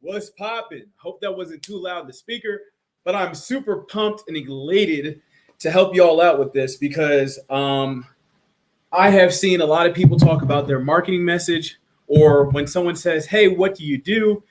What's popping? Hope that wasn't too loud in the speaker, but I'm super pumped and elated to help y'all out with this because I have seen a lot of people talk about their marketing message, or when someone says, "Hey, what do you do?"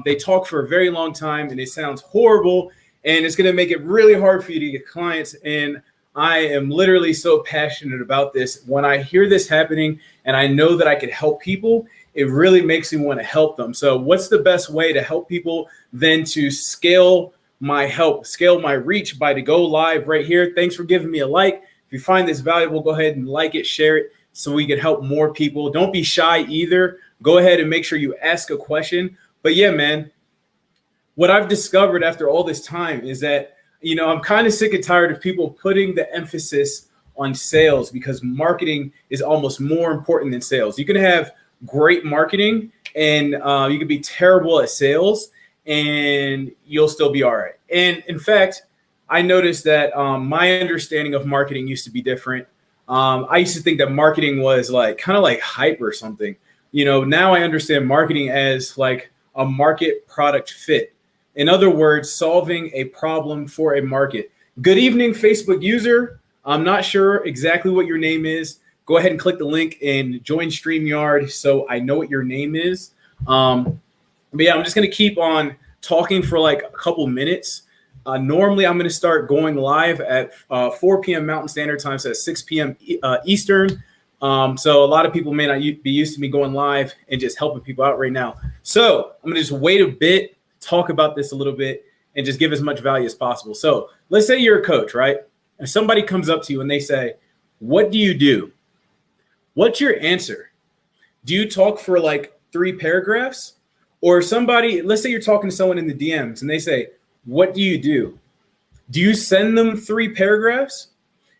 They talk for a very long time and it sounds horrible, and it's going to make it really hard for you to get clients. And I am literally so passionate about this. When I hear this happening and I know that I can help people, it really makes me want to help them. So, what's the best way to help people than to scale my help, scale my reach by to go live right here? Thanks for giving me a like. If you find this valuable, go ahead and like it, share it so we can help more people. Don't be shy either. Go ahead and make sure you ask a question. But yeah, man, what I've discovered after all this time is that, I'm kind of sick and tired of people putting the emphasis on sales because marketing is almost more important than sales. You can have great marketing and you can be terrible at sales and you'll still be all right. And in fact, I noticed that my understanding of marketing used to be different. I used to think that marketing was like kind of like hype or something. Now I understand marketing as like a market product fit. In other words, solving a problem for a market. Good evening, Facebook user. I'm not sure exactly what your name is. Go ahead and click the link and join StreamYard so I know what your name is. But yeah, I'm just going to keep on talking for like a couple minutes. Normally, I'm going to start going live at 4 p.m. Mountain Standard Time, so at 6 p.m. Eastern. So a lot of people may not be used to me going live and just helping people out right now. So I'm going to just wait a bit, talk about this a little bit, and just give as much value as possible. So let's say you're a coach, right? And somebody comes up to you and they say, "What do you do?" What's your answer? Do you talk for like 3 paragraphs? Or somebody, let's say you're talking to someone in the DMs and they say, "What do you do?" Do you send them 3 paragraphs?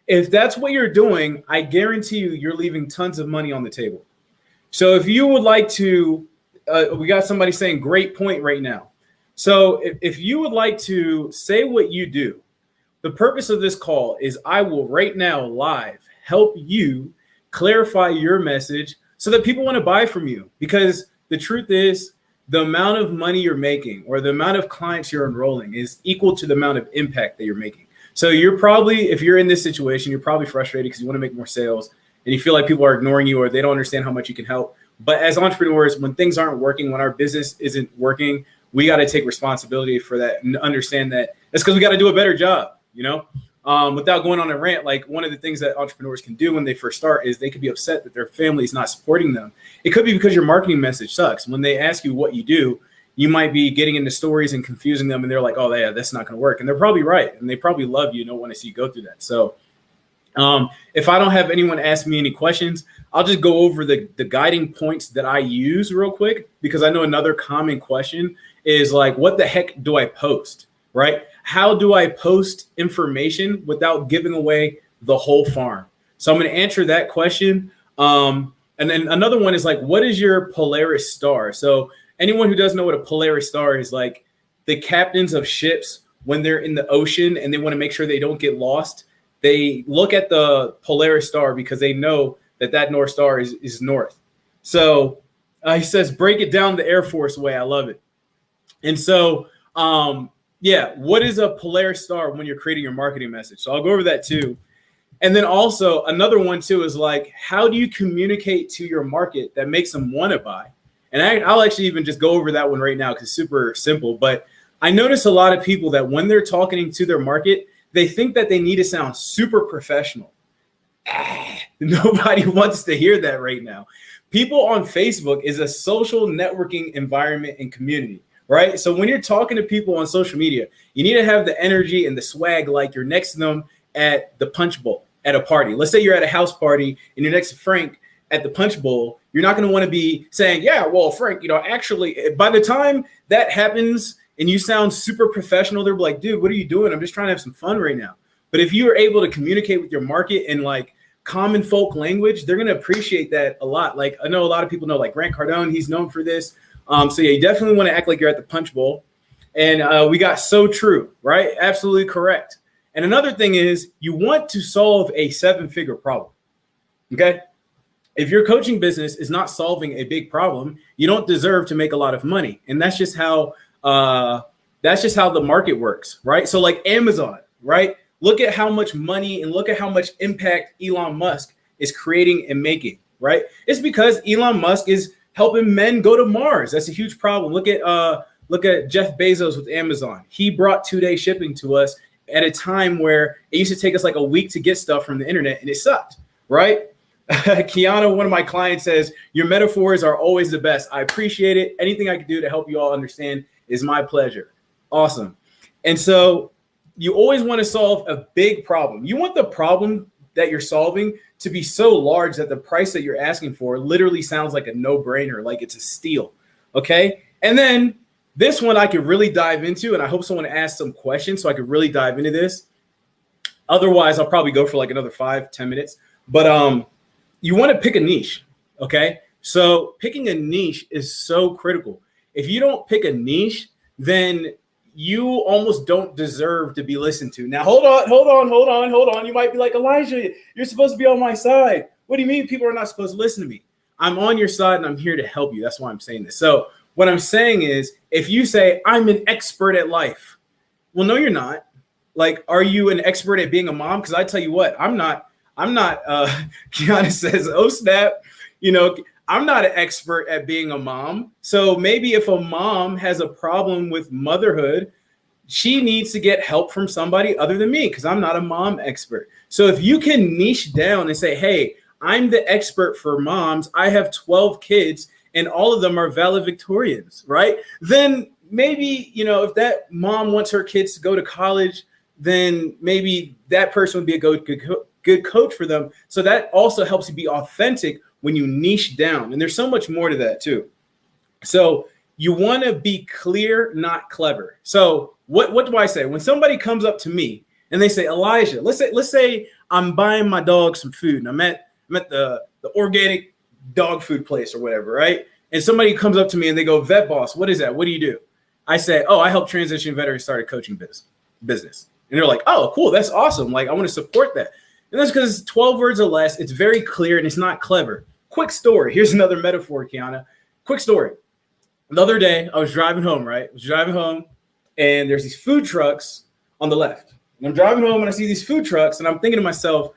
If that's what you're doing, I guarantee you're leaving tons of money on the table. So if you would like to, we got somebody saying great point right now. So if you would like to say what you do, the purpose of this call is I will right now live help you clarify your message so that people want to buy from you. Because the truth is, the amount of money you're making or the amount of clients you're enrolling is equal to the amount of impact that you're making. So you're probably, if you're in this situation, you're probably frustrated because you want to make more sales and you feel like people are ignoring you or they don't understand how much you can help. But as entrepreneurs, when things aren't working, when our business isn't working, we got to take responsibility for that and understand that it's because we got to do a better job, without going on a rant. Like, one of the things that entrepreneurs can do when they first start is they could be upset that their family is not supporting them. It could be because your marketing message sucks. When they ask you what you do, you might be getting into stories and confusing them. And they're like, "Oh yeah, that's not going to work." And they're probably right. And they probably love you and don't want to see you go through that. So if I don't have anyone ask me any questions, I'll just go over the guiding points that I use real quick, because I know another common question is like, what the heck do I post, right? How do I post information without giving away the whole farm? So I'm going to answer that question. And then another one is like, what is your Polaris star? So anyone who doesn't know what a Polaris star is, like the captains of ships, when they're in the ocean and they want to make sure they don't get lost, they look at the Polaris star because they know that North Star is north. So he says, break it down the Air Force way. I love it. And so, what is a Polaris star when you're creating your marketing message? So I'll go over that too. And then also another one too is like, how do you communicate to your market that makes them want to buy? And I'll actually even just go over that one right now because it's super simple. But I notice a lot of people that when they're talking to their market, they think that they need to sound super professional. Nobody wants to hear that right now. People on Facebook is a social networking environment and community, right? So when you're talking to people on social media, you need to have the energy and the swag like you're next to them at the Punch Bowl at a party. Let's say you're at a house party and you're next to Frank at the Punch Bowl. You're not going to want to be saying, "Yeah, well, Frank, actually," by the time that happens and you sound super professional, they're like, "Dude, what are you doing? I'm just trying to have some fun right now." But if you are able to communicate with your market in like common folk language, they're going to appreciate that a lot. Like, I know a lot of people know like Grant Cardone, he's known for this. So yeah, you definitely want to act like you're at the Punch Bowl. And we got so true, right? Absolutely correct. And another thing is you want to solve a 7-figure problem. Okay. If your coaching business is not solving a big problem, you don't deserve to make a lot of money. And that's just how the market works, right? So like Amazon, right? Look at how much money and look at how much impact Elon Musk is creating and making, right? It's because Elon Musk is helping men go to Mars. That's a huge problem. Look at Jeff Bezos with Amazon. He brought 2-day shipping to us at a time where it used to take us like a week to get stuff from the internet, and it sucked, right? Kiana, one of my clients, says, your metaphors are always the best. I appreciate it. Anything I can do to help you all understand is my pleasure. Awesome. And so you always want to solve a big problem. You want the problem that you're solving to be so large that the price that you're asking for literally sounds like a no-brainer, like it's a steal, okay? And then this one I could really dive into, and I hope someone asks some questions so I could really dive into this. Otherwise, I'll probably go for like another 5-10 minutes. But you want to pick a niche, okay? So picking a niche is so critical. If you don't pick a niche, then you almost don't deserve to be listened to. Now, hold on. You might be like, Elijah, you're supposed to be on my side. What do you mean people are not supposed to listen to me? I'm on your side and I'm here to help you. That's why I'm saying this. So what I'm saying is, if you say I'm an expert at life, well, no, you're not. Like, are you an expert at being a mom? Because I tell you what, I'm not. Kiana says, oh, snap. I'm not an expert at being a mom. So maybe if a mom has a problem with motherhood, she needs to get help from somebody other than me, because I'm not a mom expert. So if you can niche down and say, hey, I'm the expert for moms. I have 12 kids and all of them are valedictorians, right? Then maybe, if that mom wants her kids to go to college, then maybe that person would be a good coach for them. So that also helps you be authentic when you niche down. And there's so much more to that too. So you want to be clear, not clever. So what do I say? When somebody comes up to me and they say, Elijah, let's say I'm buying my dog some food and I'm at the organic dog food place or whatever, right? And somebody comes up to me and they go, Vet Boss, what is that? What do you do? I say, oh, I help transition veterans start a coaching business. And they're like, oh, cool. That's awesome. Like, I want to support that. And that's because 12 words or less. It's very clear and it's not clever. Quick story. Here's another metaphor, Kiana. Quick story. The other day, I was driving home, right? And there's these food trucks on the left. And I'm driving home and I see these food trucks and I'm thinking to myself,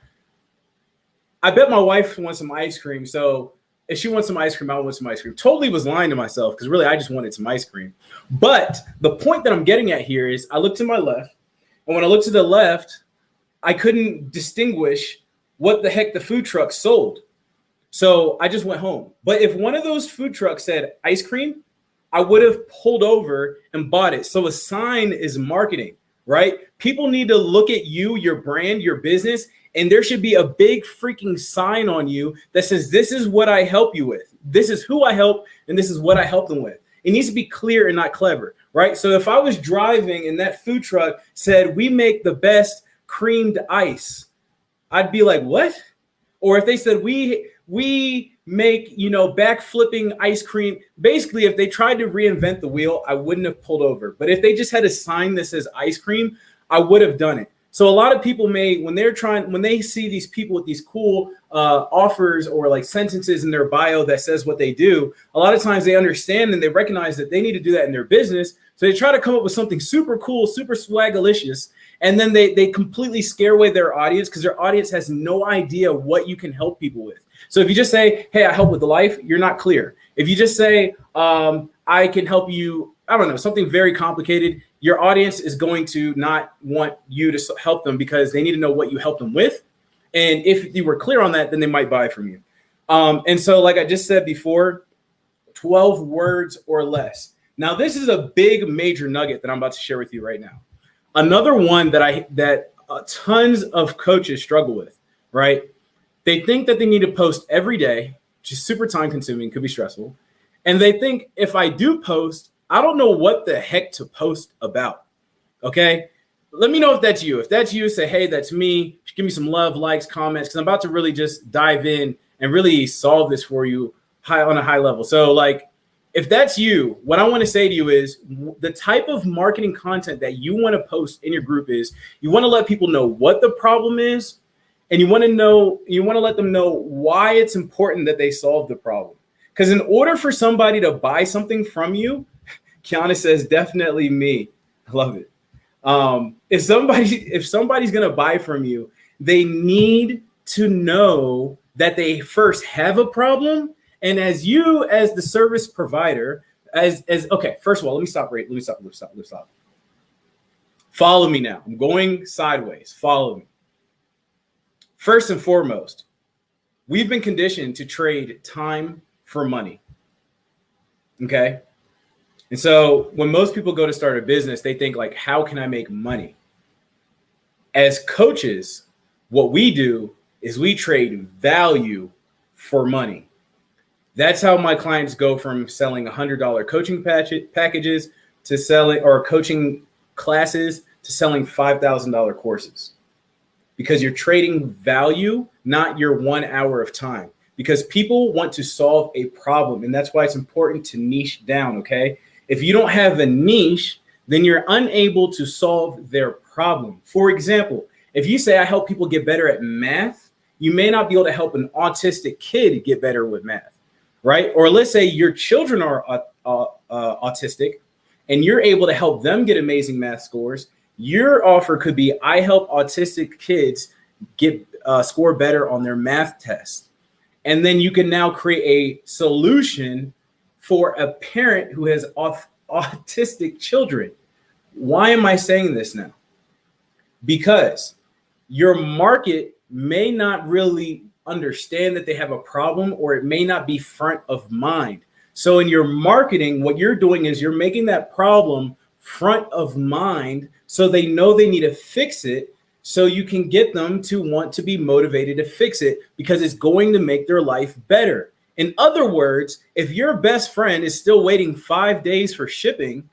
I bet my wife wants some ice cream. So if she wants some ice cream, I want some ice cream. Totally was lying to myself because really I just wanted some ice cream. But the point that I'm getting at here is I looked to my left. And when I looked to the left, I couldn't distinguish what the heck the food truck sold. So I just went home. But if one of those food trucks said ice cream, I would have pulled over and bought it. So a sign is marketing, right? People need to look at you, your brand, your business, and there should be a big freaking sign on you that says, this is what I help you with. This is who I help, and this is what I help them with. It needs to be clear and not clever, right? So if I was driving and that food truck said, we make the best creamed ice, I'd be like, what? Or if they said, we make, back flipping ice cream. Basically, if they tried to reinvent the wheel, I wouldn't have pulled over. But if they just had a sign that says ice cream, I would have done it. So a lot of people when they see these people with these cool offers or like sentences in their bio that says what they do, a lot of times they understand and they recognize that they need to do that in their business. So they try to come up with something super cool, super swagalicious. And then they completely scare away their audience because their audience has no idea what you can help people with. So if you just say, hey, I help with life, you're not clear. If you just say, I can help you, I don't know, something very complicated, your audience is going to not want you to help them because they need to know what you help them with. And if you were clear on that, then they might buy from you. And so like I just said before, 12 words or less. Now, this is a big major nugget that I'm about to share with you right now. Another one that tons of coaches struggle with, right? They think that they need to post every day, which is super time consuming, could be stressful. And they think if I do post, I don't know what the heck to post about. Okay. Let me know if that's you. If that's you, say, hey, that's me. Give me some love, likes, comments, because I'm about to really just dive in and really solve this for you on a high level. So like, if that's you, what I want to say to you is the type of marketing content that you want to post in your group is you want to let people know what the problem is And you want to let them know why it's important that they solve the problem. Because in order for somebody to buy something from you, Kiana says, definitely me. I love it. If somebody's going to buy from you, they need to know that they first have a problem. And as the service provider, okay, first of all, let me stop. Follow me now. I'm going sideways. Follow me. First and foremost, we've been conditioned to trade time for money. Okay. And so when most people go to start a business, they think like, how can I make money? As coaches, what we do is we trade value for money. That's how my clients go from selling $100 coaching packages to selling, or coaching classes, to selling $5,000 courses. Because you're trading value, not your 1 hour of time. Because people want to solve a problem. And that's why it's important to niche down, okay? If you don't have a niche, then you're unable to solve their problem. For example, if you say I help people get better at math, you may not be able to help an autistic kid get better with math, right? Or let's say your children are autistic and you're able to help them get amazing math scores. Your offer could be, I help autistic kids get score better on their math test. And then you can now create a solution for a parent who has autistic children. Why am I saying this now? Because your market may not really understand that they have a problem, or it may not be front of mind. So in your marketing, what you're doing is you're making that problem front of mind so they know they need to fix it, so you can get them to want to be motivated to fix it because it's going to make their life better. In other words, if your best friend is still waiting 5 days for shipping,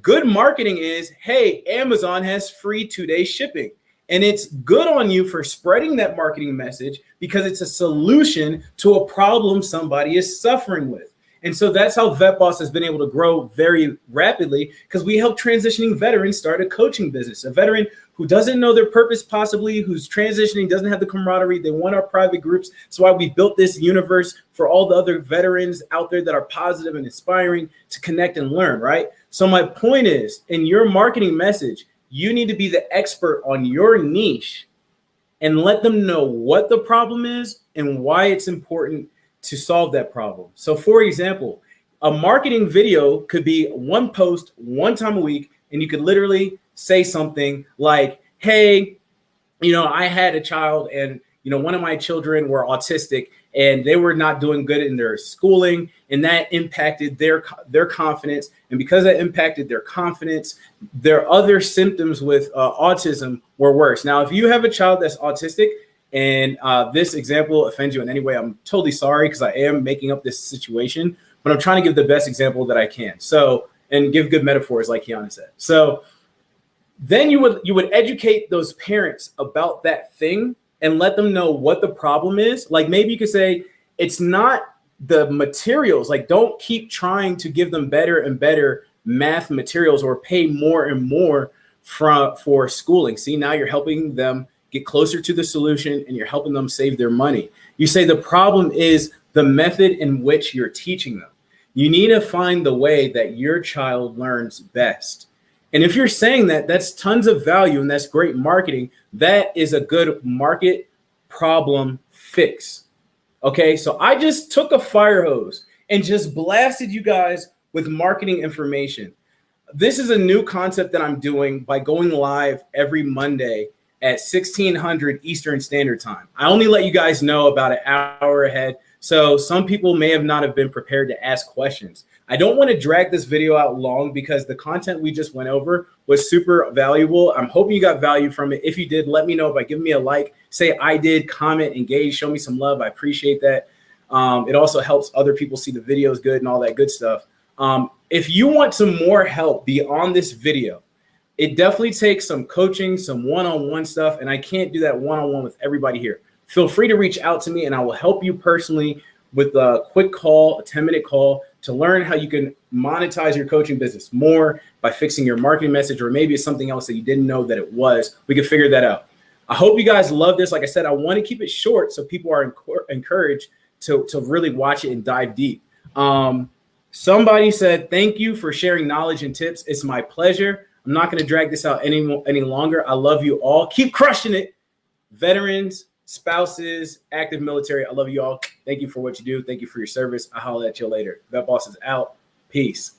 good marketing is, hey, Amazon has free 2-day shipping. And it's good on you for spreading that marketing message because it's a solution to a problem somebody is suffering with. And so that's how VetBoss has been able to grow very rapidly, because we help transitioning veterans start a coaching business. A veteran who doesn't know their purpose, possibly, who's transitioning, doesn't have the camaraderie. They want our private groups. That's why we built this universe for all the other veterans out there that are positive and inspiring to connect and learn, right? So my point is, in your marketing message, you need to be the expert on your niche and let them know what the problem is and why it's important to solve that problem. So for example, a marketing video could be one post, one time a week, and you could literally say something like, hey, I had a child, and one of my children were autistic and they were not doing good in their schooling, and that impacted their confidence. And because that impacted their confidence, their other symptoms with autism were worse. Now, if you have a child that's autistic and this example offends you in any way, I'm totally sorry, because I am making up this situation, but I'm trying to give the best example that I can. So, and give good metaphors, like Kiana said. So then you would educate those parents about that thing and let them know what the problem is. Like, maybe you could say, it's not the materials. Like, don't keep trying to give them better and better math materials or pay more and more for schooling. See, now you're helping them get closer to the solution and you're helping them save their money. You say the problem is the method in which you're teaching them. You need to find the way that your child learns best. And if you're saying that, that's tons of value and that's great marketing. That is a good market problem fix. Okay, so I just took a fire hose and just blasted you guys with marketing information. This is a new concept that I'm doing by going live every Monday at 1600 Eastern Standard Time. I only let you guys know about an hour ahead, so some people may have not have been prepared to ask questions. I don't want to drag this video out long because the content we just went over was super valuable. I'm hoping you got value from it. If you did, let me know by giving me a like, say I did, comment, engage, show me some love. I appreciate that. It also helps other people see the videos good and all that good stuff. If you want some more help beyond this video, it definitely takes some coaching, some one-on-one stuff, and I can't do that one-on-one with everybody here. Feel free to reach out to me and I will help you personally with a quick call, a 10-minute call, to learn how you can monetize your coaching business more by fixing your marketing message, or maybe it's something else that you didn't know that it was. We can figure that out. I hope you guys love this. Like I said, I want to keep it short so people are encouraged to really watch it and dive deep. Somebody said, thank you for sharing knowledge and tips. It's my pleasure. I'm not going to drag this out any longer. I love you all. Keep crushing it. Veterans, spouses, active military. I love you all. Thank you for what you do. Thank you for your service. I'll holler at you later. Vet Boss is out. Peace.